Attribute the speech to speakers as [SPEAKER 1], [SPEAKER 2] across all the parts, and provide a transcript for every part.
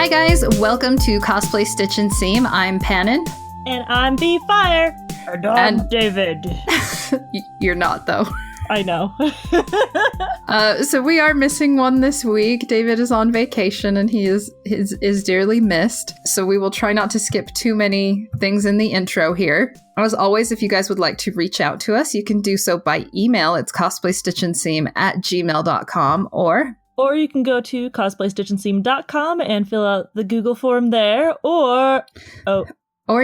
[SPEAKER 1] guys, welcome to Cosplay Stitch and Seam. I'm Pannon.
[SPEAKER 2] And I'm B-Fire. And I'm David.
[SPEAKER 1] You're not, though.
[SPEAKER 2] I know.
[SPEAKER 1] So we are missing one this week. David is on vacation and he is dearly missed. So we will try not to skip too many things in the intro here. As always, if you guys would like to reach out to us, you can do so by email. It's cosplaystitchandseam@gmail.com
[SPEAKER 2] Or you can go to cosplaystitchandseam.com and fill out the Google form there, or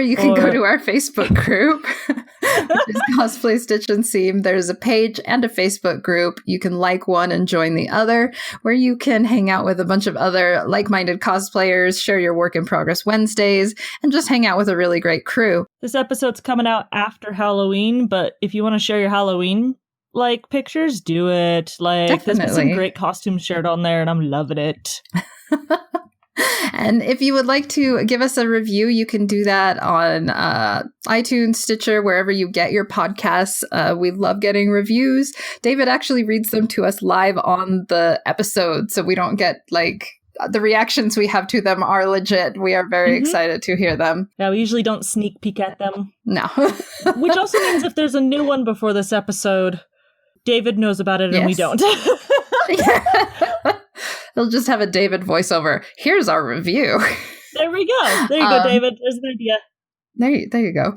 [SPEAKER 1] you can go to our Facebook group, which is Cosplay Stitch and Seam. There's a page and a Facebook group. You can like one and join the other, where you can hang out with a bunch of other like-minded cosplayers, share your work in progress Wednesdays, and just hang out with a really great crew.
[SPEAKER 2] This episode's coming out after Halloween, but if you want to share your Halloween pictures, do it.
[SPEAKER 1] Definitely.
[SPEAKER 2] There's been some great costumes shared on there, and I'm loving it.
[SPEAKER 1] And if you would like to give us a review, you can do that on iTunes, Stitcher, wherever you get your podcasts. We love getting reviews. David actually reads them to us live on the episode, so we don't get the reactions we have to them are legit. We are very excited to hear them.
[SPEAKER 2] Yeah, we usually don't sneak peek at them.
[SPEAKER 1] No.
[SPEAKER 2] Which also means if there's a new one before this episode, David knows about it and we don't.
[SPEAKER 1] He'll just have a David voiceover. Here's our review.
[SPEAKER 2] There we go. There you go, David. There's an idea.
[SPEAKER 1] There you go.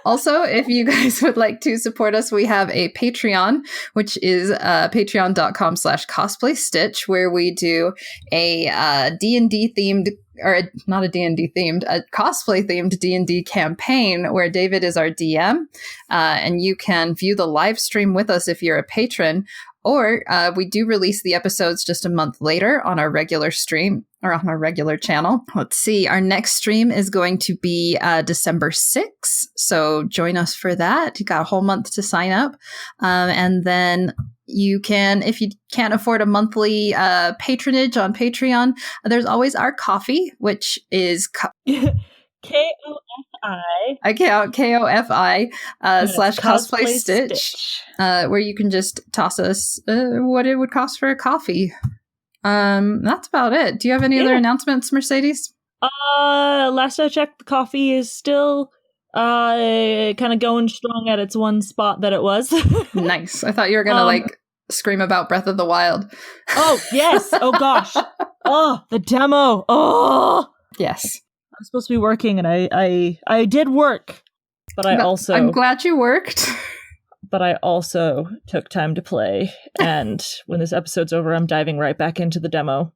[SPEAKER 1] Also, if you guys would like to support us, we have a Patreon, which is patreon.com/cosplaystitch, where we do a D&D themed, or not a D&D themed, a cosplay themed D&D campaign where David is our DM, and you can view the live stream with us if you're a patron. Or we do release the episodes just a month later on our regular stream, or on our regular channel. Let's see. Our next stream is going to be December 6th. So join us for that. You got a whole month to sign up. And then you can, if you can't afford a monthly patronage on Patreon, there's always our coffee, which is
[SPEAKER 2] KOFI.
[SPEAKER 1] KOFI / Cosplay Stitch, where you can just toss us what it would cost for a coffee. That's about it. Do you have any other announcements, Mercedes?
[SPEAKER 2] Last I checked, the coffee is still kind of going strong at its one spot that it was.
[SPEAKER 1] Nice. I thought you were gonna scream about Breath of the Wild.
[SPEAKER 2] Oh yes. Oh gosh. Oh, the demo. Oh
[SPEAKER 1] yes.
[SPEAKER 2] I'm supposed to be working, and I did work, but I'm
[SPEAKER 1] glad you worked.
[SPEAKER 2] But I also took time to play, and when this episode's over, I'm diving right back into the demo.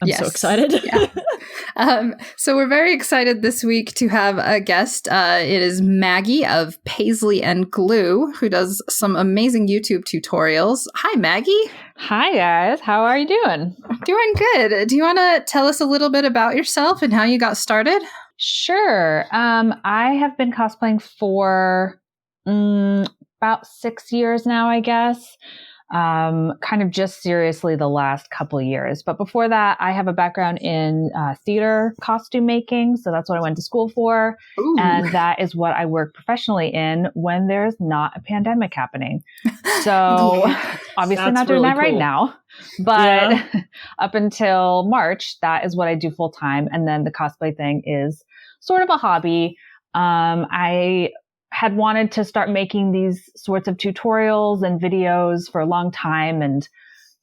[SPEAKER 2] I'm so excited.
[SPEAKER 1] Yeah. So we're very excited this week to have a guest. It is Maggie of Paisley and Glue, who does some amazing YouTube tutorials. Hi, Maggie.
[SPEAKER 3] Hi, guys. How are you doing?
[SPEAKER 1] Doing good. Do you want to tell us a little bit about yourself and how you got started?
[SPEAKER 3] Sure. I have been cosplaying for about 6 years now, I guess. Kind of just seriously the last couple of years. But before that, I have a background in theater costume making. So that's what I went to school for. Ooh. And that is what I work professionally in when there's not a pandemic happening. So obviously not doing that right now. But up until March, that is what I do full time. And then the cosplay thing is sort of a hobby. I had wanted to start making these sorts of tutorials and videos for a long time. And,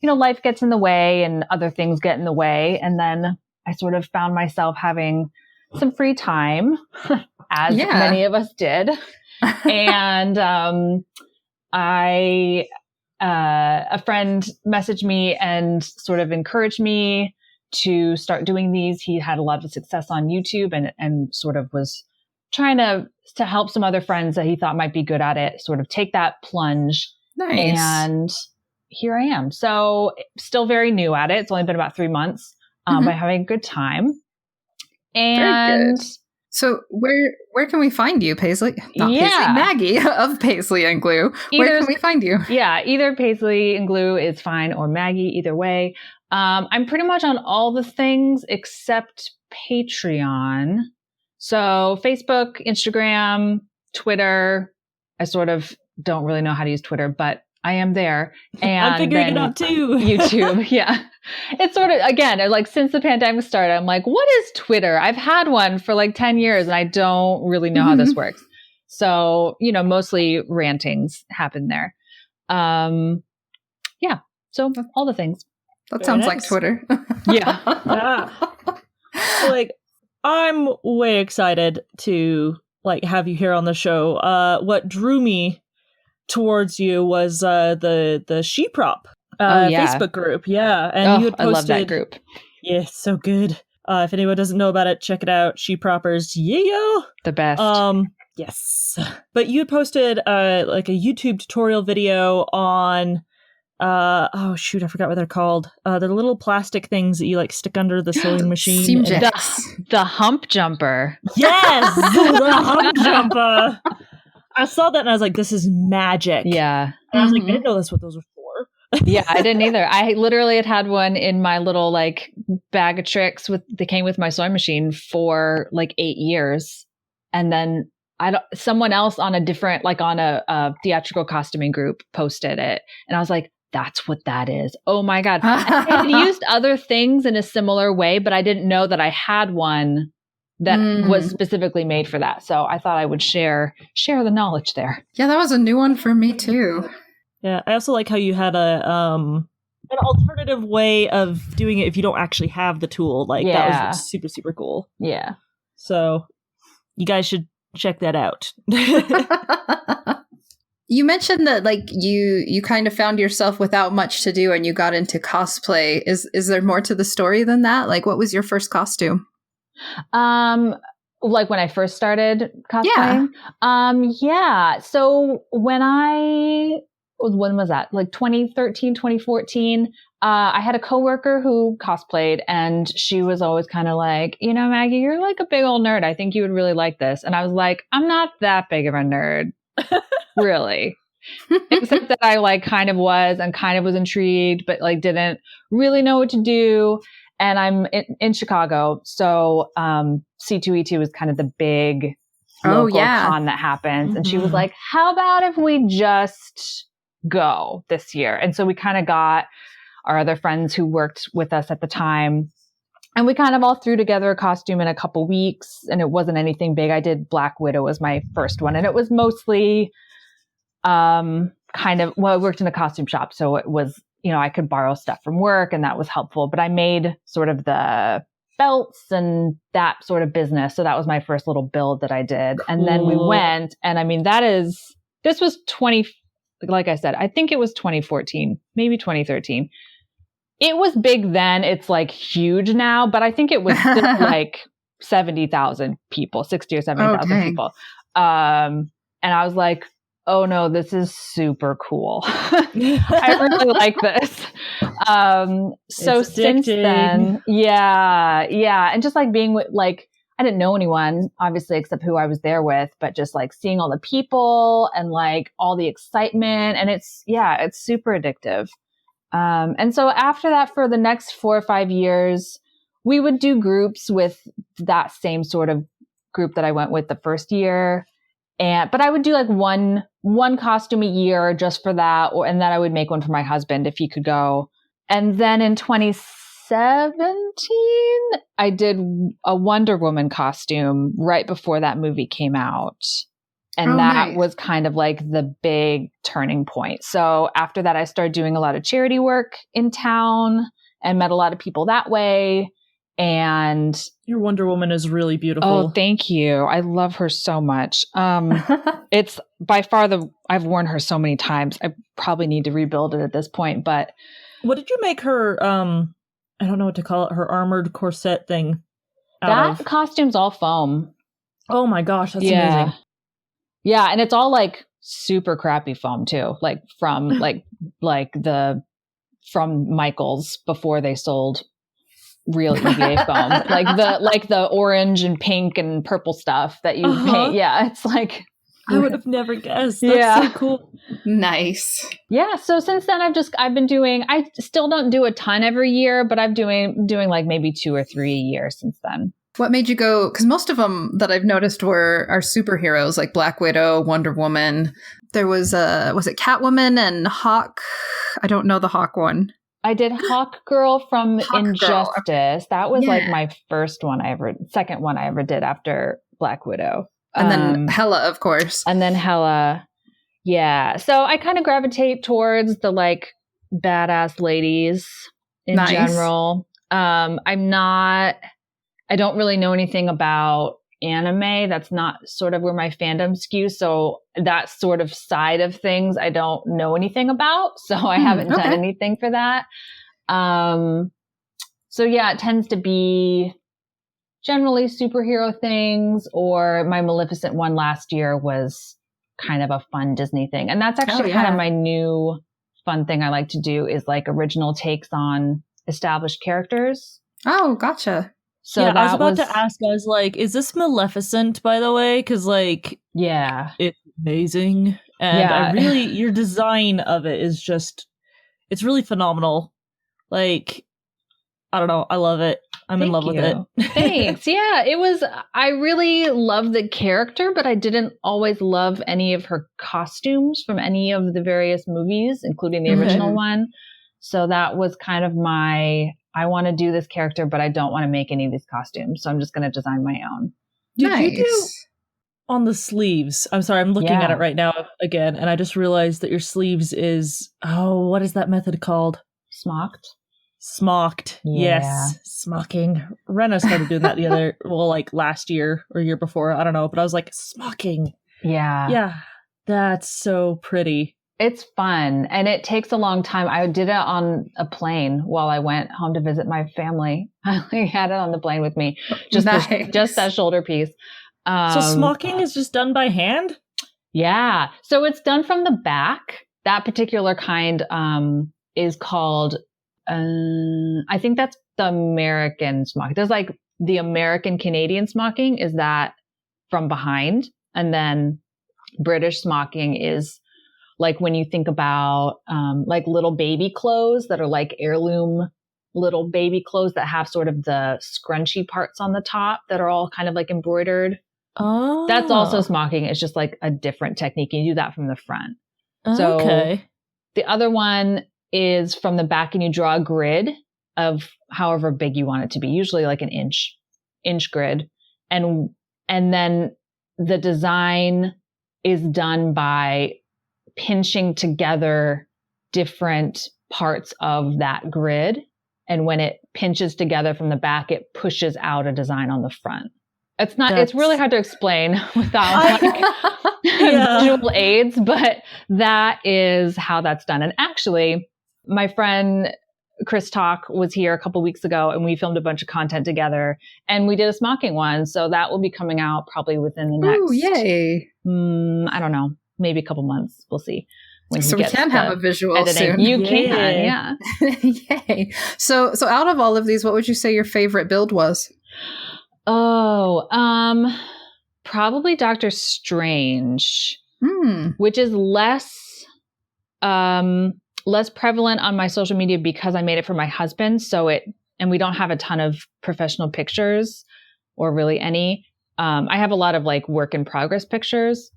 [SPEAKER 3] life gets in the way and other things get in the way. And then I sort of found myself having some free time, as many of us did. And a friend messaged me and sort of encouraged me to start doing these. He had a lot of success on YouTube and sort of was trying to help some other friends that he thought might be good at it, sort of take that plunge.
[SPEAKER 1] Nice.
[SPEAKER 3] And here I am. So still very new at it. It's only been about 3 months, but having a good time. And
[SPEAKER 1] very good. So where can we find you, Paisley? Not Paisley, Maggie of Paisley and Glue. Where can we find you?
[SPEAKER 3] Yeah, either Paisley and Glue is fine, or Maggie, either way. I'm pretty much on all the things except Patreon. So Facebook, Instagram, Twitter. I sort of don't really know how to use Twitter, but I am there. And
[SPEAKER 2] I'm figuring it out too.
[SPEAKER 3] YouTube. Yeah. It's sort of, again, like since the pandemic started, I'm like, what is Twitter? I've had one for like 10 years and I don't really know how this works. So, mostly rantings happen there. Yeah. So all the things.
[SPEAKER 1] That sounds like Twitter.
[SPEAKER 2] Yeah. So, like, I'm way excited to like have you here on the show. What drew me towards you was the She Prop Facebook group. Yeah. And you had posted,
[SPEAKER 3] I love that group.
[SPEAKER 2] Yeah, so good. If anyone doesn't know about it, check it out. She Proppers. Yeah.
[SPEAKER 3] The best.
[SPEAKER 2] Yes. But you had posted like a YouTube tutorial video on oh shoot, I forgot what they're called. The little plastic things that you like stick under the sewing machine.
[SPEAKER 1] Seam jacks.
[SPEAKER 3] The hump jumper.
[SPEAKER 2] Yes, the hump jumper. I saw that and I was like, this is magic.
[SPEAKER 3] Yeah.
[SPEAKER 2] And I was like, I didn't know that's what those were for.
[SPEAKER 3] Yeah, I didn't either. I literally had one in my little like bag of tricks they came with my sewing machine for like 8 years. And then someone else on a different, like on a theatrical costuming group posted it. And I was like, that's what that is. Oh my God. I had used other things in a similar way, but I didn't know that I had one that was specifically made for that. So I thought I would share the knowledge there.
[SPEAKER 1] Yeah, that was a new one for me too.
[SPEAKER 2] Yeah, I also like how you had an alternative way of doing it if you don't actually have the tool. Like that was super, super cool.
[SPEAKER 3] Yeah.
[SPEAKER 2] So you guys should check that out.
[SPEAKER 1] You mentioned that like you kind of found yourself without much to do and you got into cosplay. Is there more to the story than that? Like, what was your first costume?
[SPEAKER 3] Like when I first started cosplaying? Yeah. So when was that? Like 2013, 2014. I had a coworker who cosplayed and she was always kind of like, Maggie, you're like a big old nerd. I think you would really like this. And I was like, I'm not that big of a nerd. Really. Except that I like kind of was intrigued, but like didn't really know what to do. And I'm in Chicago. So C2E2 is kind of the big local con that happens. And she was like, how about if we just go this year? And so we kind of got our other friends who worked with us at the time. And we kind of all threw together a costume in a couple weeks. And it wasn't anything big. I did Black Widow was my first one. And it was mostly I worked in a costume shop. So it was, I could borrow stuff from work and that was helpful. But I made sort of the belts and that sort of business. So that was my first little build that I did. Cool. And then we went. And I mean, this was like I said, I think it was 2014, maybe 2013. It was big then. It's like huge now, but I think it was still like 70,000 people, 60 or 70,000 people. And I was like, oh no, this is super cool. I really like this. So since then, yeah. And just like being with, like, I didn't know anyone, obviously, except who I was there with, but just like seeing all the people and like all the excitement. And it's super addictive. And so after that, for the next 4 or 5 years, we would do groups with that same sort of group that I went with the first year. But I would do like one costume a year just for that. And then I would make one for my husband if he could go. And then in 2017, I did a Wonder Woman costume right before that movie came out. And that was kind of like the big turning point. So after that, I started doing a lot of charity work in town and met a lot of people that way. And
[SPEAKER 2] your Wonder Woman is really beautiful.
[SPEAKER 3] Oh, thank you. I love her so much. It's by far I've worn her so many times. I probably need to rebuild it at this point, but.
[SPEAKER 2] What did you make her, I don't know what to call it, her armored corset thing
[SPEAKER 3] that costume's all foam.
[SPEAKER 2] Oh my gosh, that's amazing.
[SPEAKER 3] Yeah, and it's all like super crappy foam too, like from from Michaels before they sold real EVA foam, like the orange and pink and purple stuff that you paint. Yeah, it's like
[SPEAKER 2] I would have never guessed. That's so cool.
[SPEAKER 1] Nice.
[SPEAKER 3] Yeah. So since then, I've been doing. I still don't do a ton every year, but I'm doing like maybe 2 or 3 a year since then.
[SPEAKER 1] What made you go? Because most of them that I've noticed are superheroes, like Black Widow, Wonder Woman. There was it Catwoman and Hawk? I don't know the Hawk one.
[SPEAKER 3] I did Hawk Girl from
[SPEAKER 1] Hawk
[SPEAKER 3] Injustice.
[SPEAKER 1] Girl.
[SPEAKER 3] That was like my second one I ever did after Black Widow.
[SPEAKER 1] And then Hela, of course.
[SPEAKER 3] And then Hela. Yeah. So I kind of gravitate towards the like badass ladies in general. I don't really know anything about anime. That's not sort of where my fandom skews. So that sort of side of things, I don't know anything about. So I haven't done anything for that. So yeah, it tends to be generally superhero things, or my Maleficent one last year was kind of a fun Disney thing. And that's actually kind of my new fun thing I like to do, is like original takes on established characters.
[SPEAKER 1] Oh, gotcha.
[SPEAKER 2] So yeah, I was about to ask, I was like, is this Maleficent, by the way? Because like,
[SPEAKER 3] yeah,
[SPEAKER 2] it's amazing. And I really, your design of it is just, it's really phenomenal. Like, I don't know. I love it. I'm in love with it.
[SPEAKER 3] Thanks. Yeah, I really love the character, but I didn't always love any of her costumes from any of the various movies, including the original one. So that was kind of I want to do this character, but I don't want to make any of these costumes. So I'm just going to design my own.
[SPEAKER 2] Did you do on the sleeves? I'm sorry, I'm looking at it right now again, and I just realized that your sleeves is, what is that method called? Smocked.
[SPEAKER 3] Yeah.
[SPEAKER 2] Yes. Smocking. Rena started doing that like last year or year before. I don't know, but I was like, smocking.
[SPEAKER 3] Yeah.
[SPEAKER 2] Yeah. That's so pretty.
[SPEAKER 3] It's fun, and it takes a long time. I did it on a plane while I went home to visit my family. I had it on the plane with me, just that shoulder piece.
[SPEAKER 2] So smocking is just done by hand?
[SPEAKER 3] Yeah. So it's done from the back. That particular kind is called, I think that's the American smocking. There's like the American Canadian smocking is that from behind, and then British smocking is like when you think about like little baby clothes that are like heirloom little baby clothes that have sort of the scrunchy parts on the top that are all kind of like embroidered.
[SPEAKER 2] Oh.
[SPEAKER 3] That's also smocking. It's just like a different technique. You do that from the front. So the other one is from the back, and you draw a grid of however big you want it to be, usually like an inch grid. And then the design is done by pinching together different parts of that grid. And when it pinches together from the back, it pushes out a design on the front. It's really hard to explain without visual aids, but that is how that's done. And actually, my friend Chris Talk was here a couple weeks ago, and we filmed a bunch of content together, and we did a smocking one. So that will be coming out probably within the next, I don't know, maybe a couple months. We'll see.
[SPEAKER 1] So we can have a visual soon.
[SPEAKER 3] You can, yeah.
[SPEAKER 1] Yay. So out of all of these, what would you say your favorite build was?
[SPEAKER 3] Probably Doctor Strange, which is less prevalent on my social media because I made it for my husband. And we don't have a ton of professional pictures, or really any. I have a lot of like work in progress pictures,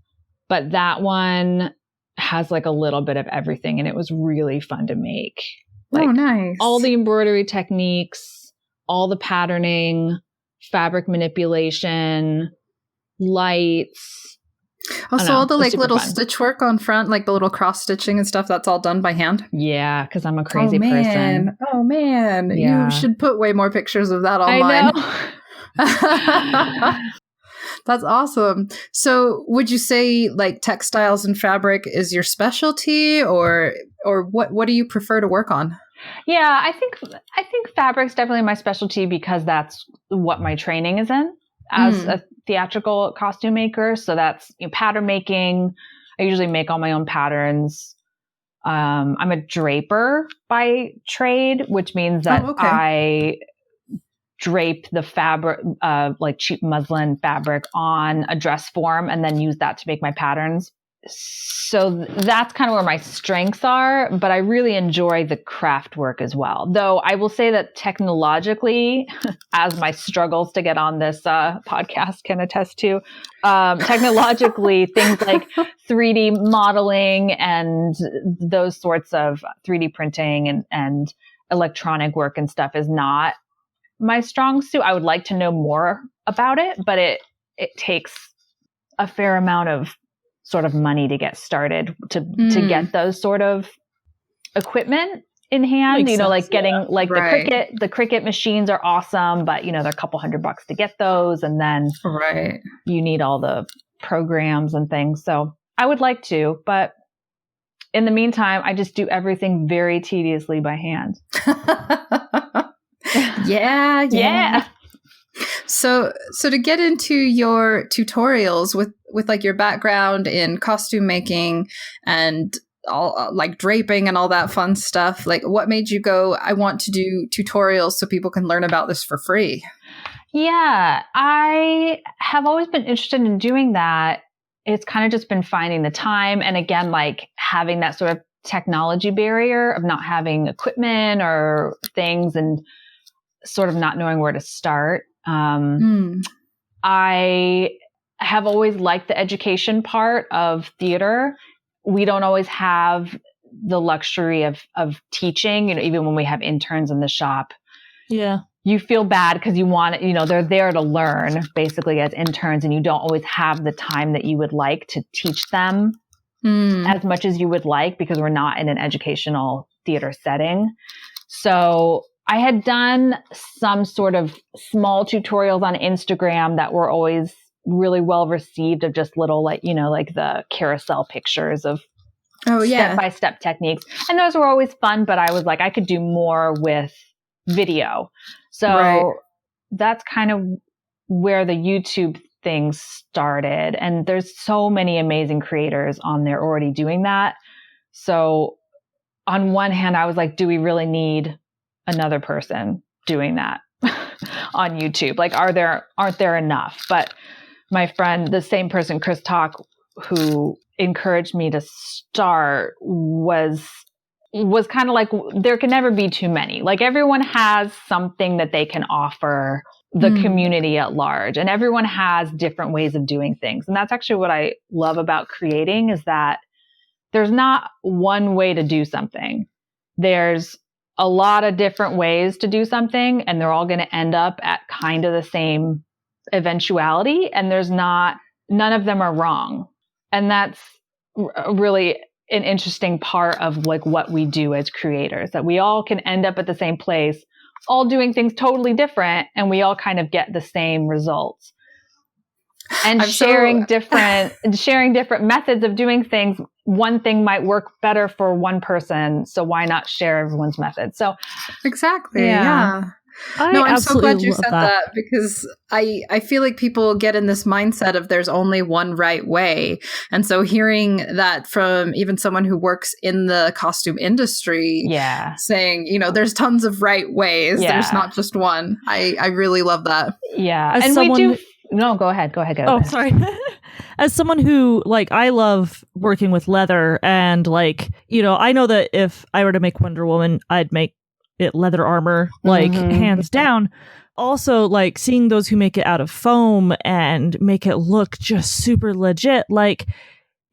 [SPEAKER 3] but that one has like a little bit of everything, and it was really fun to make. Like,
[SPEAKER 1] nice.
[SPEAKER 3] All the embroidery techniques, all the patterning, fabric manipulation, lights.
[SPEAKER 1] So all the like little stitch work on front, like the little cross stitching and stuff, that's all done by hand?
[SPEAKER 3] Yeah, because I'm a crazy person.
[SPEAKER 1] Oh man.
[SPEAKER 3] Yeah.
[SPEAKER 1] You should put way more pictures of that online.
[SPEAKER 3] I know.
[SPEAKER 1] That's awesome. So would you say like textiles and fabric is your specialty, or what do you prefer to work on?
[SPEAKER 3] Yeah, I think fabric's definitely my specialty because that's what my training is in as a theatrical costume maker. So that's pattern making. I usually make all my own patterns. I'm a draper by trade, which means that I drape the fabric, like cheap muslin fabric on a dress form, and then use that to make my patterns. so that's kind of where my strengths are, but I really enjoy the craft work as well. Though I will say that technologically, as my struggles to get on this podcast can attest to, technologically, things like 3D modeling and those sorts of 3D printing and electronic work and stuff is not my strong suit. I would like to know more about it, but it takes a fair amount of sort of money to get started to get those sort of equipment in hand. Makes sense, like getting the Cricut machines are awesome, but they're a couple $100 to get those, and then you need all the programs and things. So I would like to, but in the meantime, I just do everything very tediously by hand.
[SPEAKER 1] Yeah. So to get into your tutorials with like your background in costume making and all like draping and all that fun stuff, like what made you go, I want to do tutorials so people can learn about this for free?
[SPEAKER 3] Yeah, I have always been interested in doing that. It's kind of just been finding the time. And again, like having that sort of technology barrier of not having equipment or things and sort of not knowing where to start. I have always liked the education part of theater. We don't always have the luxury of teaching, even when we have interns in the shop.
[SPEAKER 2] Yeah.
[SPEAKER 3] You feel bad because you want, they're there to learn basically as interns, and you don't always have the time that you would like to teach them as much as you would like because we're not in an educational theater setting. So I had done some sort of small tutorials on Instagram that were always really well received of just little, like the carousel pictures of step-by-step techniques. And those were always fun, but I was like, I could do more with video. So that's kind of where the YouTube thing started. And there's so many amazing creators on there already doing that. So on one hand, I was like, do we really need another person doing that on YouTube? Like, aren't there enough? But my friend, the same person, Chris Talk, who encouraged me to start, was kind of like, there can never be too many. Like, everyone has something that they can offer the community at large, and everyone has different ways of doing things. And that's actually what I love about creating, is that there's not one way to do something. There's a lot of different ways to do something, and they're all going to end up at kind of the same eventuality. And none of them are wrong. And that's really an interesting part of like what we do as creators, that we all can end up at the same place, all doing things totally different, and we all kind of get the same results. And sharing different methods of doing things. One thing might work better for one person, so why not share everyone's method? So
[SPEAKER 1] exactly, yeah. I'm so glad you said that, because I feel like people get in this mindset of there's only one right way. And so hearing that from even someone who works in the costume industry, saying, there's tons of right ways, there's not just one. I really love that.
[SPEAKER 3] Yeah. No, go ahead.
[SPEAKER 2] Oh, sorry. As someone who, like, I love working with leather, and like, I know that if I were to make Wonder Woman, I'd make it leather armor, like hands down. Also, like, seeing those who make it out of foam and make it look just super legit, like,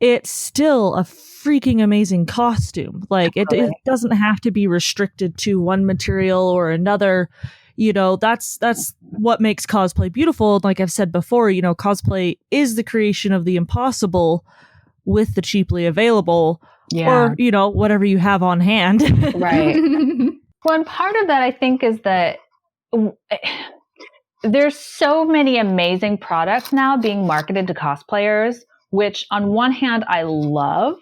[SPEAKER 2] it's still a freaking amazing costume. Like, it doesn't have to be restricted to one material or another. That's what makes cosplay beautiful. Like I've said before, cosplay is the creation of the impossible with the cheaply available, or, whatever you have on hand.
[SPEAKER 3] Right. Well, and part of that, I think, is that there's so many amazing products now being marketed to cosplayers, which on one hand I love,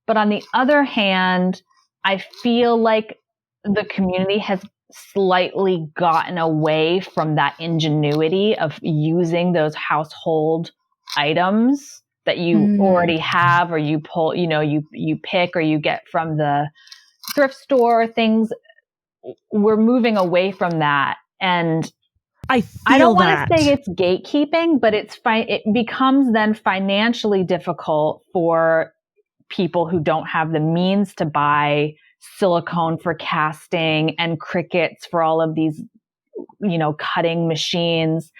[SPEAKER 3] but on the other hand, I feel like the community has slightly gotten away from that ingenuity of using those household items that you already have, or you pull, you pick, or you get from the thrift store things. We're moving away from that. And I don't want
[SPEAKER 2] that.
[SPEAKER 3] to say it's gatekeeping, but it becomes then financially difficult for people who don't have the means to buy silicone for casting and crickets for all of these, cutting machines.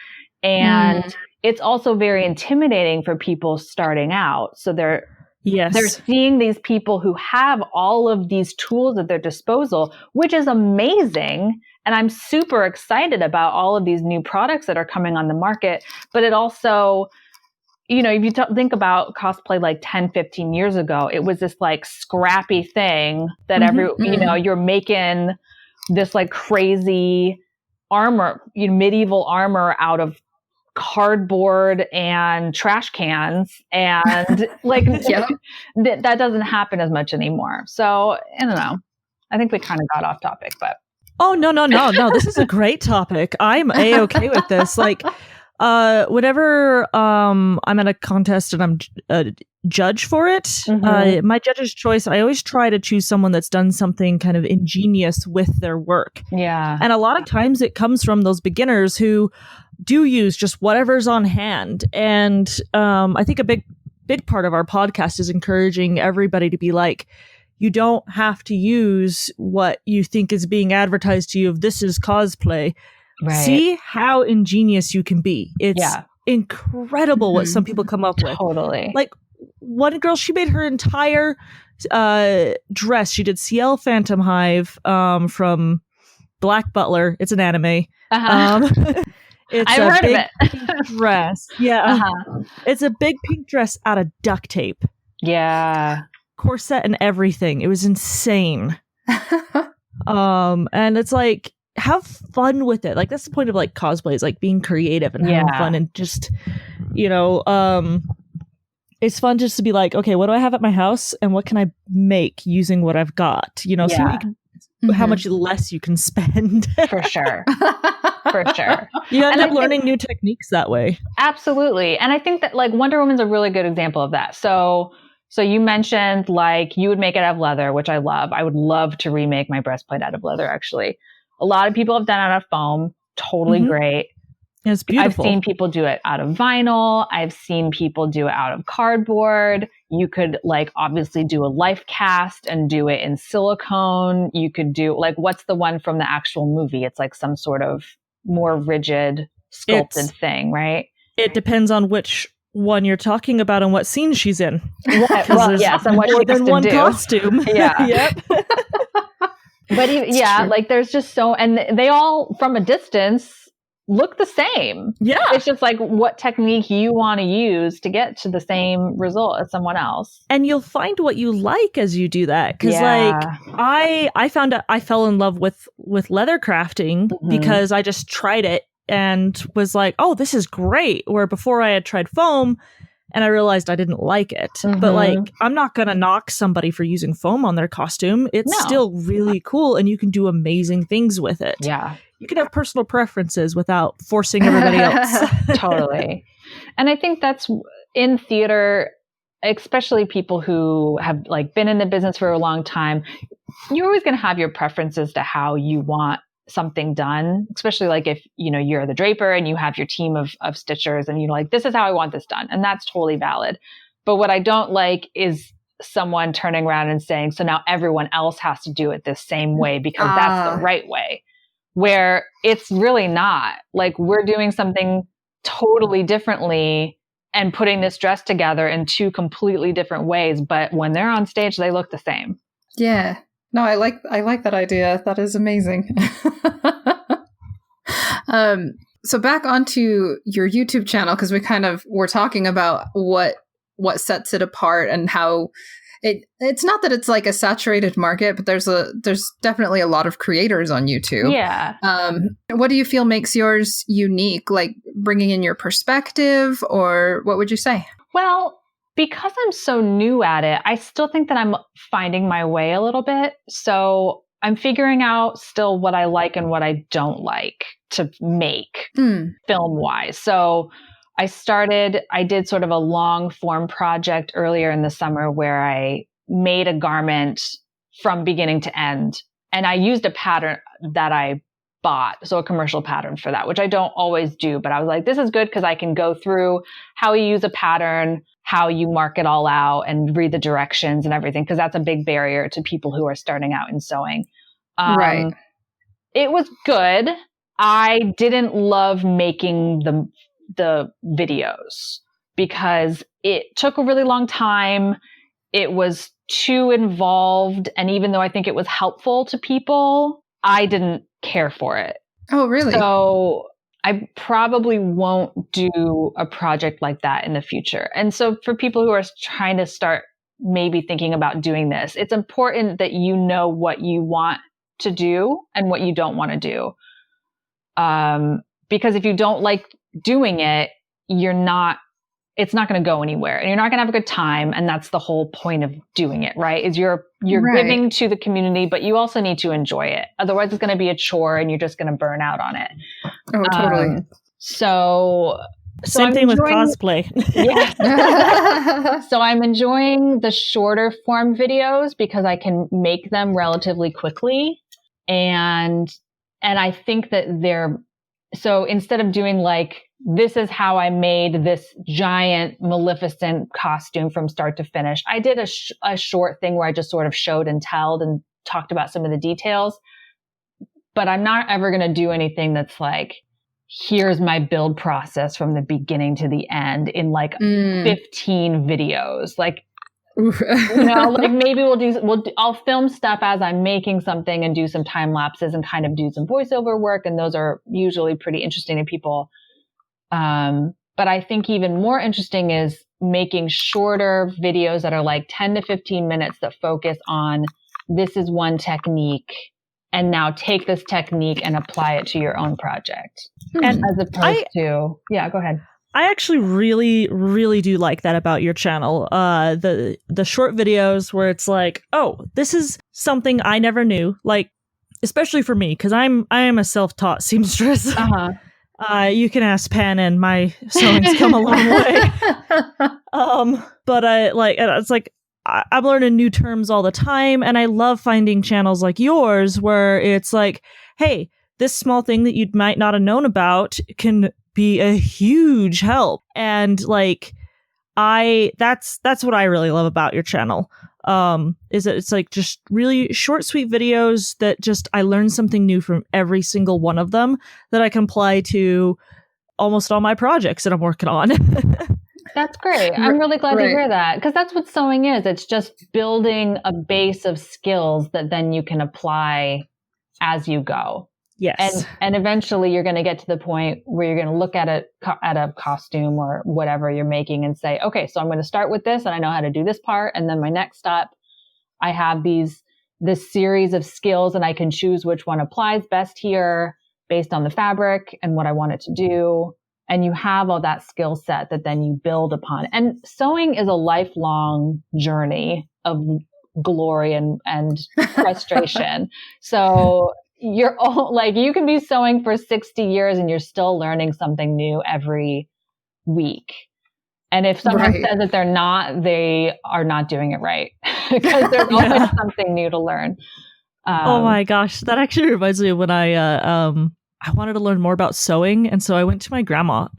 [SPEAKER 3] And it's also very intimidating for people starting out. So they're seeing these people who have all of these tools at their disposal, which is amazing. And I'm super excited about all of these new products that are coming on the market. But it also, if you think about cosplay like 10, 15 years ago, it was this like scrappy thing that you're making this like crazy armor, medieval armor out of cardboard and trash cans, and like that doesn't happen as much anymore. So I don't know. I think we kind of got off topic, but
[SPEAKER 2] no. This is a great topic. I'm A-okay with this. Like, whenever I'm at a contest and I'm a judge for it, my judge's choice, I always try to choose someone that's done something kind of ingenious with their work.
[SPEAKER 3] Yeah,
[SPEAKER 2] and a lot of times it comes from those beginners who do use just whatever's on hand. And I think a big part of our podcast is encouraging everybody to be like, you don't have to use what you think is being advertised to you of this is cosplay. Right. See how ingenious you can be. It's incredible what some people come up with.
[SPEAKER 3] Totally.
[SPEAKER 2] Like one girl, she made her entire dress. She did CL Phantom Hive from Black Butler. It's an anime. It's
[SPEAKER 3] I've heard
[SPEAKER 2] big
[SPEAKER 3] of it.
[SPEAKER 2] pink dress. Yeah. It's a big pink dress out of duct tape.
[SPEAKER 3] Yeah.
[SPEAKER 2] Corset and everything. It was insane. And it's like, have fun with it. Like that's the point of like cosplay, is like being creative and having fun, and just, it's fun just to be like, okay, what do I have at my house and what can I make using what I've got? See what you can, how much less you can spend.
[SPEAKER 3] For sure. For sure.
[SPEAKER 2] You end up learning new techniques that way.
[SPEAKER 3] Absolutely. And I think that like Wonder Woman's a really good example of that. So you mentioned like you would make it out of leather, which I love. I would love to remake my breastplate out of leather, actually. A lot of people have done it out of foam. Totally great.
[SPEAKER 2] It's beautiful.
[SPEAKER 3] I've seen people do it out of vinyl. I've seen people do it out of cardboard. You could like obviously do a life cast and do it in silicone. You could do like, what's the one from the actual movie? It's like some sort of more rigid sculpted thing, right?
[SPEAKER 2] It depends on which one you're talking about and what scene she's in.
[SPEAKER 3] Right. Well, yes, and what
[SPEAKER 2] more
[SPEAKER 3] she has
[SPEAKER 2] than
[SPEAKER 3] to
[SPEAKER 2] one
[SPEAKER 3] do.
[SPEAKER 2] Costume.
[SPEAKER 3] Yeah.
[SPEAKER 2] Yep.
[SPEAKER 3] But like there's just and they all from a distance look the same.
[SPEAKER 2] Yeah.
[SPEAKER 3] It's just like what technique you want to use to get to the same result as someone else.
[SPEAKER 2] And you'll find what you like as you do that. Cause like I found out I fell in love with leather crafting because I just tried it and was like, oh, this is great. Where before I had tried foam and I realized I didn't like it. But like, I'm not going to knock somebody for using foam on their costume. It's still really cool and you can do amazing things with it.
[SPEAKER 3] Yeah.
[SPEAKER 2] You can have personal preferences without forcing everybody else.
[SPEAKER 3] Totally. And I think that's in theater, especially people who have like been in the business for a long time, you're always going to have your preferences to how you want something done, especially like if, you're the draper and you have your team of stitchers and you're like, this is how I want this done. And that's totally valid. But what I don't like is someone turning around and saying, so now everyone else has to do it this same way because that's the right way. Where it's really not. Like we're doing something totally differently and putting this dress together in two completely different ways. But when they're on stage, they look the same.
[SPEAKER 1] Yeah. No, I like that idea. That is amazing. So back onto your YouTube channel, because we're talking about what sets it apart and how it's not that it's like a saturated market, but there's definitely a lot of creators on YouTube.
[SPEAKER 3] Yeah.
[SPEAKER 1] What do you feel makes yours unique? Like bringing in your perspective, or what would you say?
[SPEAKER 3] Well, because I'm so new at it, I still think that I'm finding my way a little bit. So I'm figuring out still what I like and what I don't like to make film-wise. So I did sort of a long form project earlier in the summer where I made a garment from beginning to end. And I used a pattern that I bought, so a commercial pattern for that, which I don't always do, but I was like, this is good because I can go through how you use a pattern, how you mark it all out and read the directions and everything, because that's a big barrier to people who are starting out in sewing.
[SPEAKER 1] Right.
[SPEAKER 3] It was good. I didn't love making the videos because it took a really long time. It was too involved. And even though I think it was helpful to people, I didn't care for it.
[SPEAKER 1] Oh, really?
[SPEAKER 3] So I probably won't do a project like that in the future. And so for people who are trying to start maybe thinking about doing this, it's important that you know what you want to do and what you don't want to do. Because if you don't like doing it, it's not going to go anywhere and you're not going to have a good time. And that's the whole point of doing it, right? Is you're
[SPEAKER 1] Right.
[SPEAKER 3] giving to the community, but you also need to enjoy it. Otherwise it's going to be a chore and you're just going to burn out on it.
[SPEAKER 1] Oh, totally.
[SPEAKER 3] So
[SPEAKER 2] Same thing with cosplay.
[SPEAKER 3] Yeah. So I'm enjoying the shorter form videos because I can make them relatively quickly. And I think that so instead of doing like, this is how I made this giant Maleficent costume from start to finish, I did a short thing where I just sort of showed and told and talked about some of the details. But I'm not ever going to do anything that's like, here's my build process from the beginning to the end in like 15 videos. Like, like maybe I'll film stuff as I'm making something and do some time lapses and kind of do some voiceover work. And those are usually pretty interesting to people. But I think even more interesting is making shorter videos that are like 10 to 15 minutes that focus on this is one technique and now take this technique and apply it to your own project. And as opposed to, go ahead.
[SPEAKER 2] I actually really, really do like that about your channel. The short videos where it's like, oh, this is something I never knew. Like, especially for me, because I am a self-taught seamstress. You can ask Pan, and my sewing's come a long way. But it's like I'm learning new terms all the time, and I love finding channels like yours where it's like, hey, this small thing that you might not have known about can be a huge help. And like, that's what I really love about your channel. Is that it's like just really short, sweet videos that just, I learn something new from every single one of them that I can apply to almost all my projects that I'm working on.
[SPEAKER 3] That's great. I'm really glad to hear that, because that's what sewing is. It's just building a base of skills that then you can apply as you go.
[SPEAKER 2] Yes.
[SPEAKER 3] And eventually you're going to get to the point where you're going to look at a costume or whatever you're making and say, okay, so I'm going to start with this and I know how to do this part. And then my next step, I have this series of skills and I can choose which one applies best here based on the fabric and what I want it to do. And you have all that skill set that then you build upon. And sewing is a lifelong journey of glory and frustration. So you're all like, you can be sewing for 60 years and you're still learning something new every week. And if someone says that they are not doing it right, because there's always something new to learn.
[SPEAKER 2] Oh my gosh. That actually reminds me of when I wanted to learn more about sewing. And so I went to my grandma,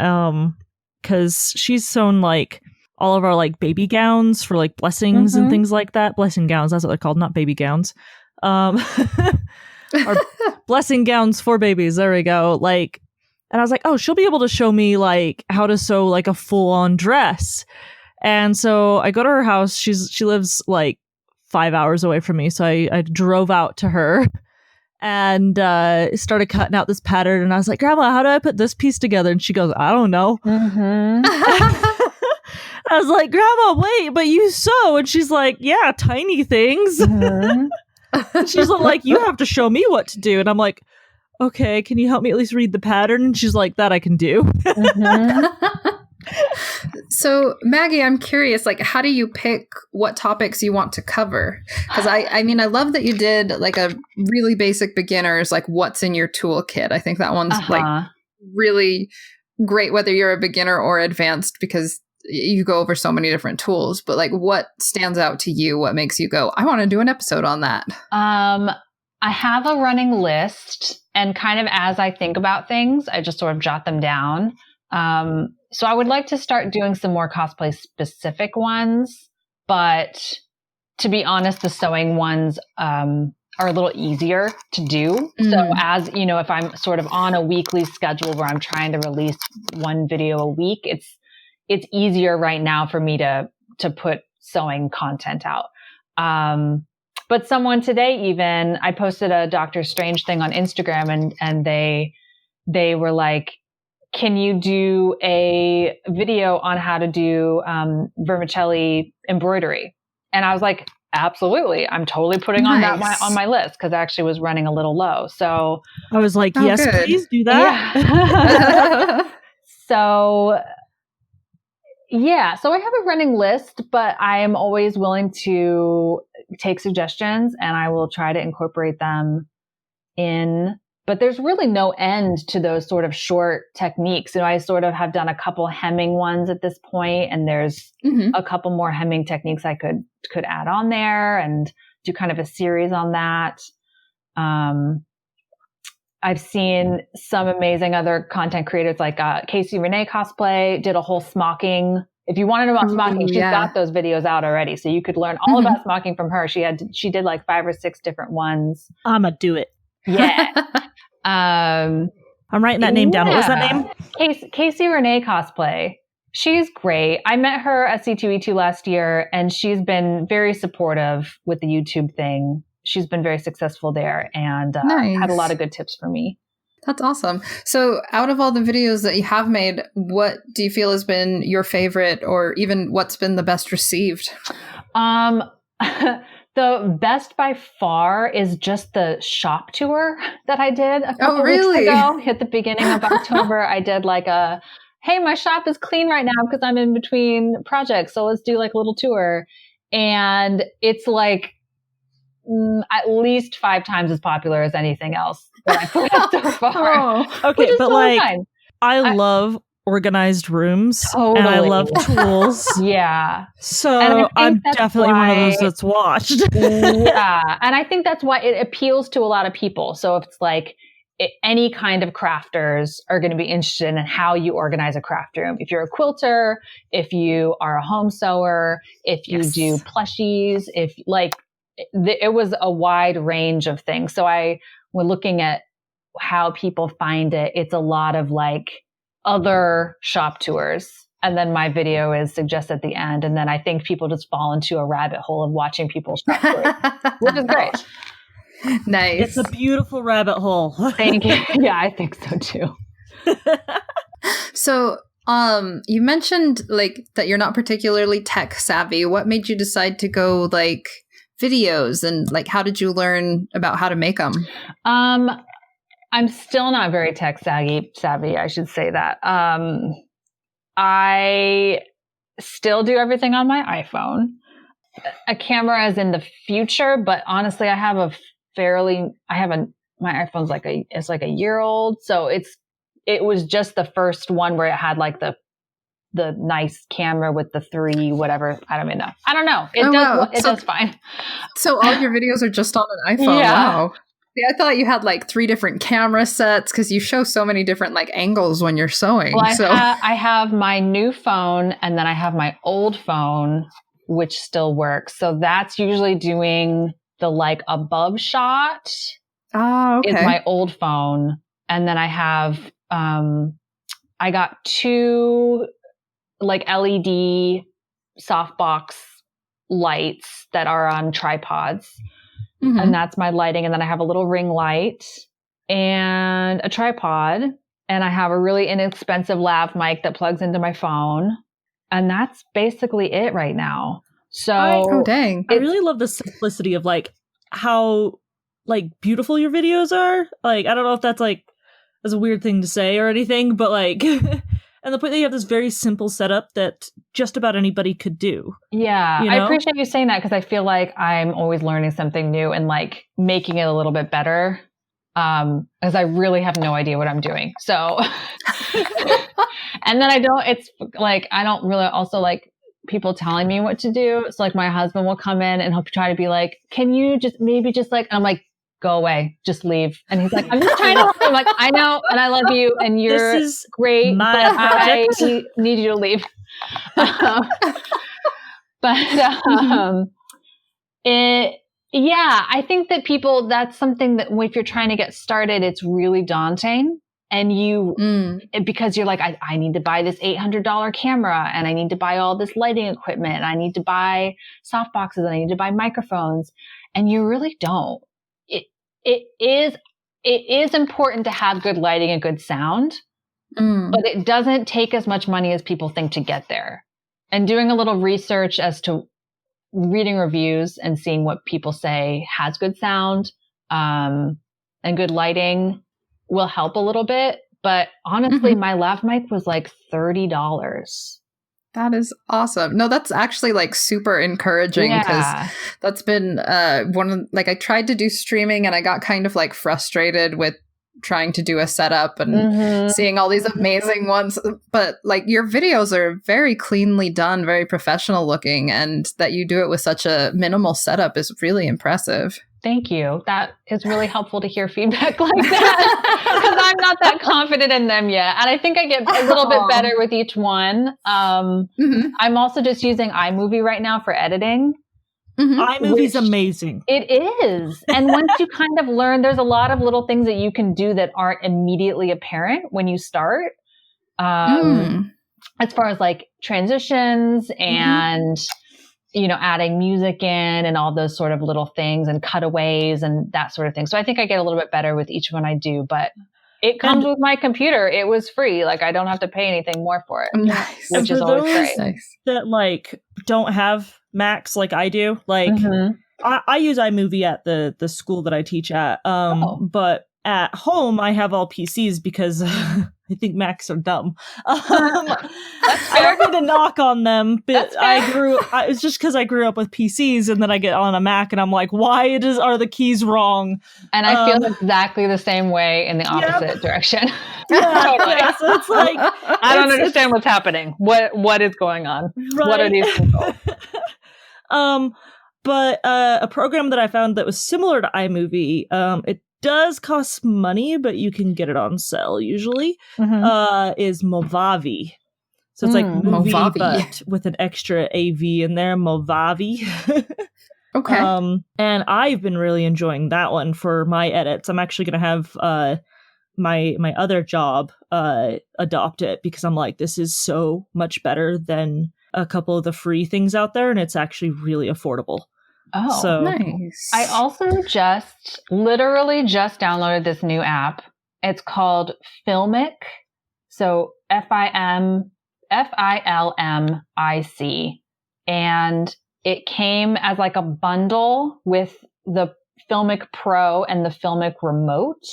[SPEAKER 2] cause she's sewn like all of our like baby gowns for like blessings and things like that. Blessing gowns. That's what they're called. Not baby gowns. Our blessing gowns for babies. There we go. Like, and I was like, oh, she'll be able to show me like how to sew like a full on dress. And so I go to her house. She lives like 5 hours away from me. So I drove out to her and started cutting out this pattern. And I was like, Grandma, how do I put this piece together? And she goes, I don't know. I was like, Grandma, wait, but you sew. And she's like, yeah, tiny things. She's like, you have to show me what to do. And I'm like, okay, can you help me at least read the pattern? And she's like, that I can do.
[SPEAKER 1] So Maggie, I'm curious, like, how do you pick what topics you want to cover? Because I mean, I love that you did like a really basic beginners, like what's in your toolkit. I think that one's like really great, whether you're a beginner or advanced, because you go over so many different tools. But like, what stands out to you? What makes you go, I want to do an episode on that?
[SPEAKER 3] I have a running list, and kind of as I think about things, I just sort of jot them down. So I would like to start doing some more cosplay specific ones, but to be honest, the sewing ones are a little easier to do. So as you know, if I'm sort of on a weekly schedule where I'm trying to release one video a week, it's easier right now for me to put sewing content out. But someone today, even I posted a Doctor Strange thing on Instagram, and they were like, "Can you do a video on how to do vermicelli embroidery?" And I was like, "Absolutely! I'm totally putting on my list," because I actually was running a little low. So
[SPEAKER 2] I was like, "Yes,
[SPEAKER 1] good.
[SPEAKER 2] Please do that."
[SPEAKER 3] Yeah. So I have a running list, but I am always willing to take suggestions, and I will try to incorporate them in. But there's really no end to those sort of short techniques. I sort of have done a couple hemming ones at this point, and there's a couple more hemming techniques I could add on there and do kind of a series on that. I've seen some amazing other content creators like Casey Renee Cosplay did a whole smocking. If you want to know about smocking, she's got those videos out already. So you could learn all about smocking from her. She did like 5 or 6 different ones.
[SPEAKER 2] I'ma do it.
[SPEAKER 3] Yeah.
[SPEAKER 2] I'm writing that name down. What was that name?
[SPEAKER 3] Casey Renee Cosplay. She's great. I met her at C2E2 last year, and she's been very supportive with the YouTube thing. She's been very successful there, and had a lot of good tips for me.
[SPEAKER 1] That's awesome. So out of all the videos that you have made, what do you feel has been your favorite, or even what's been the best received?
[SPEAKER 3] The best by far is just the shop tour that I did a couple weeks ago. At the beginning of October, I did like hey, my shop is clean right now because I'm in between projects. So let's do like a little tour. And it's like at least 5 times as popular as anything else that I put out so far.
[SPEAKER 2] Okay, but totally fine. I love organized rooms. Totally. And I love tools.
[SPEAKER 3] Yeah.
[SPEAKER 2] So I'm definitely one of those that's watched.
[SPEAKER 3] Yeah. And I think that's why it appeals to a lot of people. So if it's like any kind of crafters are going to be interested in how you organize a craft room. If you're a quilter, if you are a home sewer, if you do plushies, if like it was a wide range of things. So when looking at how people find it, it's a lot of like other shop tours. And then my video is suggested at the end. And then I think people just fall into a rabbit hole of watching people's shop tours, which is great.
[SPEAKER 1] Nice.
[SPEAKER 2] It's a beautiful rabbit hole.
[SPEAKER 3] Thank you. Yeah, I think so too.
[SPEAKER 1] So, you mentioned like that you're not particularly tech savvy. What made you decide to go like videos, and like how did you learn about how to make them?
[SPEAKER 3] I'm still not very tech savvy. I should say that. I still do everything on my iPhone. A camera is in the future, but honestly, my iPhone's like a year old. So it was just the first one where it had like the nice camera with the 3, whatever. I don't even know. I don't know. It does fine.
[SPEAKER 1] So all your videos are just on an iPhone. Yeah. Wow. See, I thought you had like 3 different camera sets because you show so many different like angles when you're sewing.
[SPEAKER 3] Well, I have my new phone, and then I have my old phone, which still works. So that's usually doing the like above shot.
[SPEAKER 1] Oh, okay.
[SPEAKER 3] Is my old phone. And then I have, I got 2 like LED softbox lights that are on tripods. Mm-hmm. And that's my lighting. And then I have a little ring light and a tripod. And I have a really inexpensive lav mic that plugs into my phone. And that's basically it right now. So
[SPEAKER 1] dang.
[SPEAKER 2] I really love the simplicity of like how like beautiful your videos are. Like, I don't know if that's like a weird thing to say or anything, but like, and the point that you have this very simple setup that just about anybody could do.
[SPEAKER 3] Yeah. You know? I appreciate you saying that because I feel like I'm always learning something new and like making it a little bit better. Because I really have no idea what I'm doing. So, and then I don't really also like people telling me what to do. So like my husband will come in and he'll try to be like, can you maybe just like, and I'm like, go away, just leave. And he's like, I'm just trying to help you. I'm like, I know, and I love you, and you're
[SPEAKER 2] This is
[SPEAKER 3] great,
[SPEAKER 2] my
[SPEAKER 3] but
[SPEAKER 2] project.
[SPEAKER 3] I need you to leave. I think that that's something that if you're trying to get started, it's really daunting. And because you're like, I need to buy this $800 camera, and I need to buy all this lighting equipment, and I need to buy soft boxes, and I need to buy microphones. And you really don't. It is important to have good lighting and good sound, but it doesn't take as much money as people think to get there. And doing a little research as to reading reviews and seeing what people say has good sound, and good lighting will help a little bit. But honestly, my lav mic was like $30.
[SPEAKER 1] That is awesome. No, that's actually like super encouraging, because that's been I tried to do streaming, and I got kind of like frustrated with trying to do a setup and seeing all these amazing ones. But like, your videos are very cleanly done, very professional looking, and that you do it with such a minimal setup is really impressive.
[SPEAKER 3] Thank you. That is really helpful to hear feedback like that, because I'm not that confident in them yet. And I think I get a little bit better with each one. I'm also just using iMovie right now for editing.
[SPEAKER 2] iMovie's amazing.
[SPEAKER 3] It is. And once you kind of learn, there's a lot of little things that you can do that aren't immediately apparent when you start. As far as like transitions and adding music in and all those sort of little things and cutaways and that sort of thing. So I think I get a little bit better with each one I do, but it comes with my computer. It was free. Like, I don't have to pay anything more for it, which is always great.
[SPEAKER 1] Nice.
[SPEAKER 2] That like don't have Macs like I do. Like I use iMovie at the school that I teach at. But at home I have all PCs because I think Macs are dumb. I don't mean to knock on them, but it's just because I grew up with PCs, and then I get on a Mac and I'm like, why are the keys wrong?
[SPEAKER 3] And I feel exactly the same way in the opposite direction.
[SPEAKER 2] Totally. So it's like,
[SPEAKER 3] I don't understand what's happening. What is going on? Right. What are these controls?
[SPEAKER 2] But a program that I found that was similar to iMovie, it does cost money, but you can get it on sale usually, is Movavi. So it's like movie,
[SPEAKER 1] Movavi,
[SPEAKER 2] but with an extra AV in there, Movavi.
[SPEAKER 1] Okay.
[SPEAKER 2] And I've been really enjoying that one for my edits. I'm actually going to have my other job adopt it, because I'm like, this is so much better than a couple of the free things out there, and it's actually really affordable.
[SPEAKER 3] Oh,
[SPEAKER 2] so
[SPEAKER 1] nice.
[SPEAKER 3] I also literally just downloaded this new app. It's called Filmic. So FILMIC. And it came as like a bundle with the Filmic Pro and the Filmic Remote.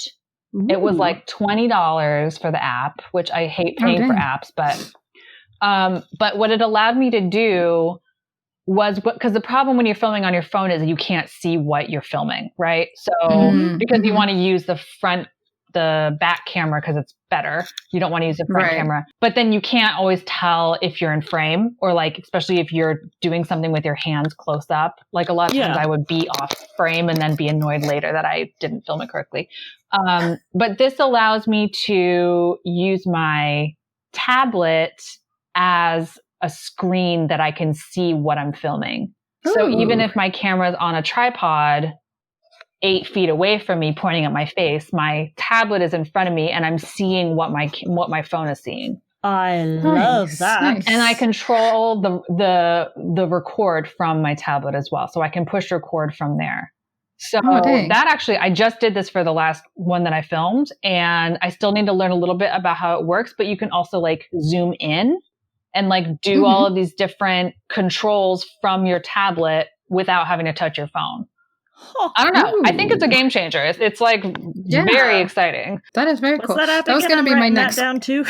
[SPEAKER 3] Ooh. It was like $20 for the app, which I hate paying for apps, but what it allowed me to do was, because the problem when you're filming on your phone is you can't see what you're filming, right? So because you want to use the back camera because it's better. You don't want to use the front camera, but then you can't always tell if you're in frame, or like, especially if you're doing something with your hands close up. Like a lot of times I would be off frame and then be annoyed later that I didn't film it correctly. But this allows me to use my tablet as a screen that I can see what I'm filming. Ooh. So even if my camera's on a tripod 8 feet away from me pointing at my face, my tablet is in front of me and I'm seeing what my phone is seeing.
[SPEAKER 2] I love that.
[SPEAKER 1] Nice.
[SPEAKER 3] And I control the record from my tablet as well. So I can push record from there. So that actually, I just did this for the last one that I filmed, and I still need to learn a little bit about how it works, but you can also like zoom in and like do all of these different controls from your tablet without having to touch your phone. I don't know. Ooh. I think it's a game changer. It's like very exciting.
[SPEAKER 1] That is very cool.
[SPEAKER 2] That
[SPEAKER 1] was going to be my next
[SPEAKER 2] down too.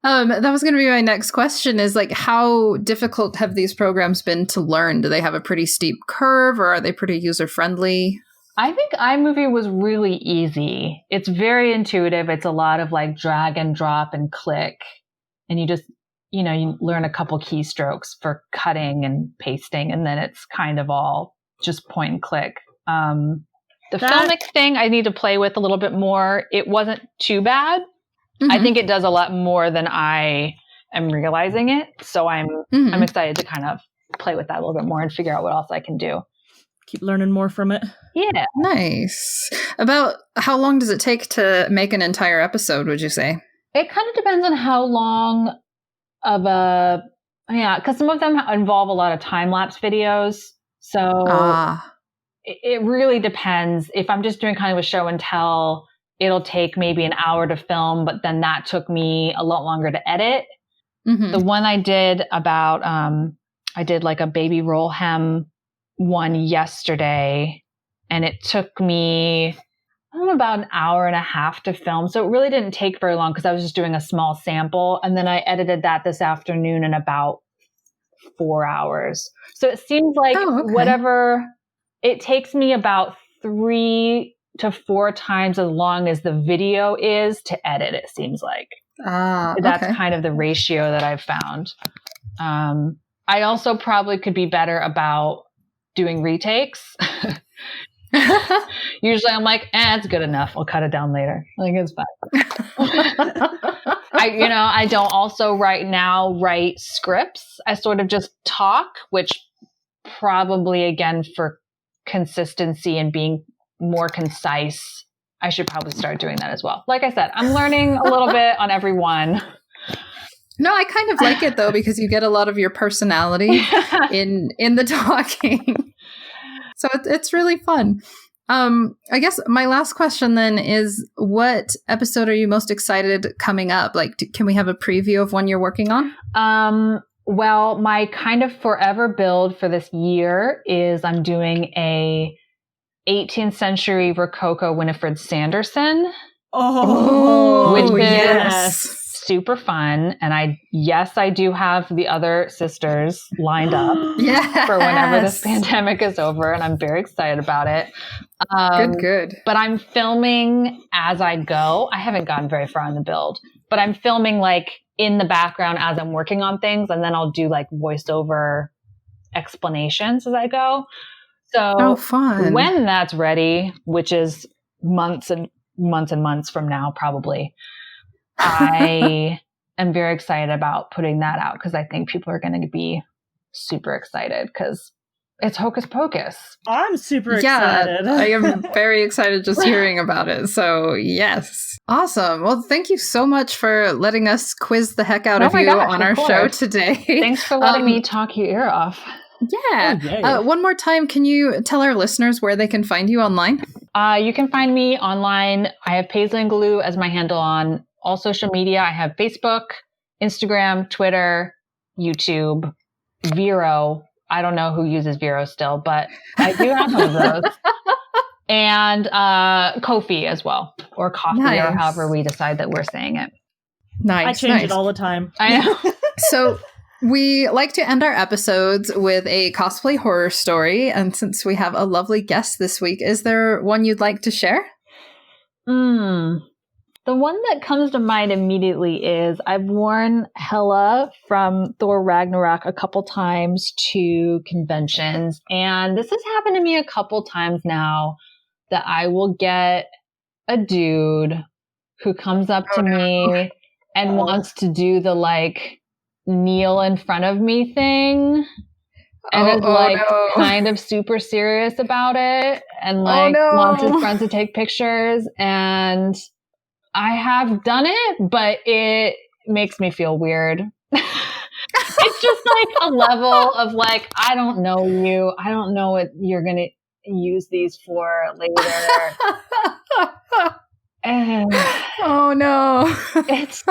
[SPEAKER 1] That was going to be my next question, is like, how difficult have these programs been to learn? Do they have a pretty steep curve, or are they pretty user friendly?
[SPEAKER 3] I think iMovie was really easy. It's very intuitive. It's a lot of like drag and drop and click. And you just, you learn a couple keystrokes for cutting and pasting, and then it's kind of all just point and click. The filmic thing I need to play with a little bit more. It wasn't too bad. I think it does a lot more than I am realizing it. So I'm excited to kind of play with that a little bit more and figure out what else I can do.
[SPEAKER 2] Keep learning more from it.
[SPEAKER 3] Yeah.
[SPEAKER 1] Nice. About how long does it take to make an entire episode, would you say?
[SPEAKER 3] It kind of depends on how long of because some of them involve a lot of time-lapse videos. So it really depends. If I'm just doing kind of a show and tell, it'll take maybe an hour to film, but then that took me a lot longer to edit. The one I did about, I did like a baby roll hem one yesterday, and it took me about an hour and a half to film. So it really didn't take very long because I was just doing a small sample. And then I edited that this afternoon in about 4 hours. So it seems like whatever, it takes me about 3 to 4 times as long as the video is to edit, it seems like. That's kind of the ratio that I've found. I also probably could be better about doing retakes. Usually I'm like, it's good enough. I'll cut it down later. Like, it's fine. I don't also right now write scripts. I sort of just talk, which probably, again, for consistency and being more concise, I should probably start doing that as well. Like I said, I'm learning a little bit on every one.
[SPEAKER 1] No, I kind of like it though, because you get a lot of your personality in the talking. So it's really fun. I guess my last question then is, what episode are you most excited coming up? Like, can we have a preview of one you're working on?
[SPEAKER 3] Well, my kind of forever build for this year is I'm doing a 18th century Rococo Winifred Sanderson. Which is super fun. And I do have the other sisters lined up for whenever this pandemic is over. And I'm very excited about it.
[SPEAKER 1] Good.
[SPEAKER 3] But I'm filming as I go. I haven't gotten very far in the build, but I'm filming like in the background as I'm working on things. And then I'll do like voiceover explanations as I go. So
[SPEAKER 1] fun.
[SPEAKER 3] When that's ready, which is months and months from now, probably, I am very excited about putting that out because I think people are going to be super excited because it's Hocus Pocus.
[SPEAKER 2] I'm super excited.
[SPEAKER 1] I am very excited just hearing about it. So yes. Awesome. Well, thank you so much for letting us quiz the heck out of you on our show today.
[SPEAKER 3] Thanks for letting me talk your ear off.
[SPEAKER 1] Yeah. One more time, can you tell our listeners where they can find you online?
[SPEAKER 3] You can find me online. I have Paisley and Glue as my handle on all social media. I have Facebook, Instagram, Twitter, YouTube, Vero. I don't know who uses Vero still, but I do have one of those. And Ko-fi as well, or Coffee, or however we decide that we're saying it.
[SPEAKER 1] Nice.
[SPEAKER 2] I change it all the time.
[SPEAKER 3] I know.
[SPEAKER 1] So we like to end our episodes with a cosplay horror story. And since we have a lovely guest this week, is there one you'd like to share?
[SPEAKER 3] The one that comes to mind immediately is I've worn Hela from Thor Ragnarok a couple times to conventions. And this has happened to me a couple times now that I will get a dude who comes up to me and wants to do the like kneel in front of me thing. And is kind of super serious about it and like wants his friends to take pictures. And I have done it, but it makes me feel weird. It's just like a level of like, I don't know you. I don't know what you're going to use these for later. And it's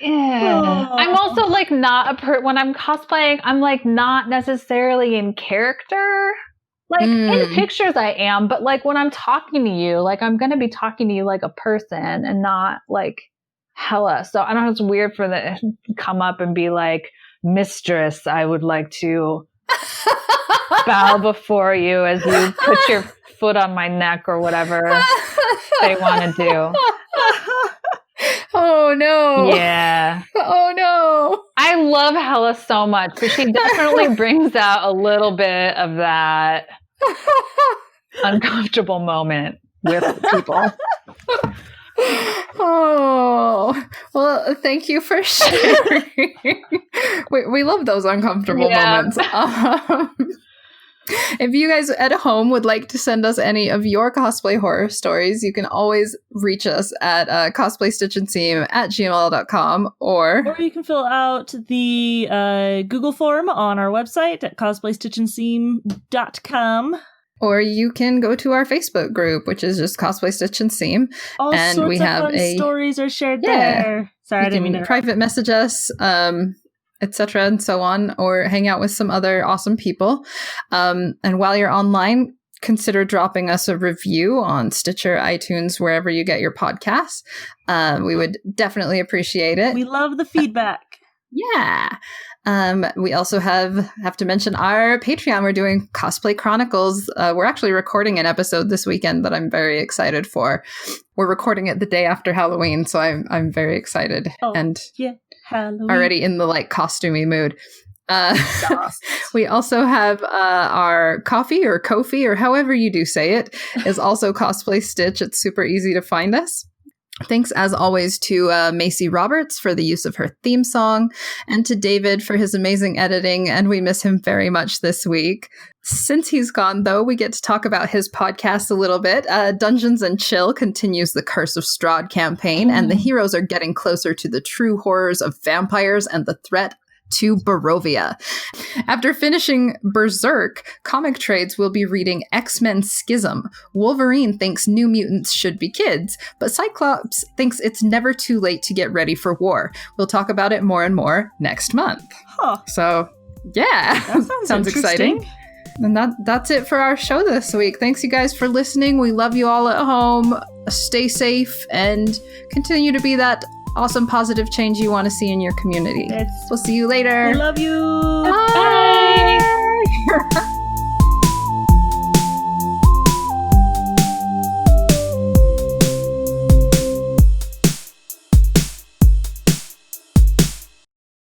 [SPEAKER 3] I'm also like not when I'm cosplaying, I'm like not necessarily in character. Like in pictures I am, but like when I'm talking to you, like I'm going to be talking to you like a person and not like Hela. So I don't know, it's weird for the come up and be like, mistress, I would like to bow before you as you put your foot on my neck or whatever they want to do.
[SPEAKER 1] Oh no.
[SPEAKER 3] Yeah.
[SPEAKER 1] Oh no.
[SPEAKER 3] I love Hella so much, but she definitely brings out a little bit of that uncomfortable moment with people.
[SPEAKER 1] Oh, well, thank you for sharing. we love those uncomfortable moments. If you guys at home would like to send us any of your cosplay horror stories, you can always reach us at cosplaystitchandseam@gmail.com
[SPEAKER 2] Or you can fill out the Google form on our website at cosplaystitchandseam.com.
[SPEAKER 1] Or you can go to our Facebook group, which is just Cosplay Stitch and Seam.
[SPEAKER 2] All
[SPEAKER 1] and
[SPEAKER 2] sorts
[SPEAKER 1] we
[SPEAKER 2] of
[SPEAKER 1] have
[SPEAKER 2] fun stories are shared there. Sorry, I didn't mean to
[SPEAKER 1] private message us, etc. and so on, or hang out with some other awesome people. And while you're online, consider dropping us a review on Stitcher, iTunes, wherever you get your podcasts. We would definitely appreciate it.
[SPEAKER 2] We love the feedback.
[SPEAKER 1] Yeah. We also have to mention our Patreon. We're doing Cosplay Chronicles. We're actually recording an episode this weekend that I'm very excited for. We're recording it the day after Halloween, so I'm very excited and
[SPEAKER 2] Halloween.
[SPEAKER 1] already in the costumey mood. We also have our coffee or Ko-fi or however you do say it is also Cosplay Stitch. It's super easy to find us. Thanks, as always, to Macy Roberts for the use of her theme song, and to David for his amazing editing, and we miss him very much this week. Since he's gone, though, we get to talk about his podcast a little bit. Dungeons and Chill continues the Curse of Strahd campaign, and the heroes are getting closer to the true horrors of vampires and the threat to Barovia. After finishing Berserk, Comic Trades will be reading X-Men Schism. Wolverine thinks New Mutants should be kids, but Cyclops thinks it's never too late to get ready for war. We'll talk about it more and more next month.
[SPEAKER 2] Huh.
[SPEAKER 1] So, yeah.
[SPEAKER 2] That sounds
[SPEAKER 1] exciting. And that's it for our show this week. Thanks, you guys, for listening. We love you all at home. Stay safe and continue to be that awesome positive change you want to see in your community. We'll see you later.
[SPEAKER 2] We love you.
[SPEAKER 1] Bye.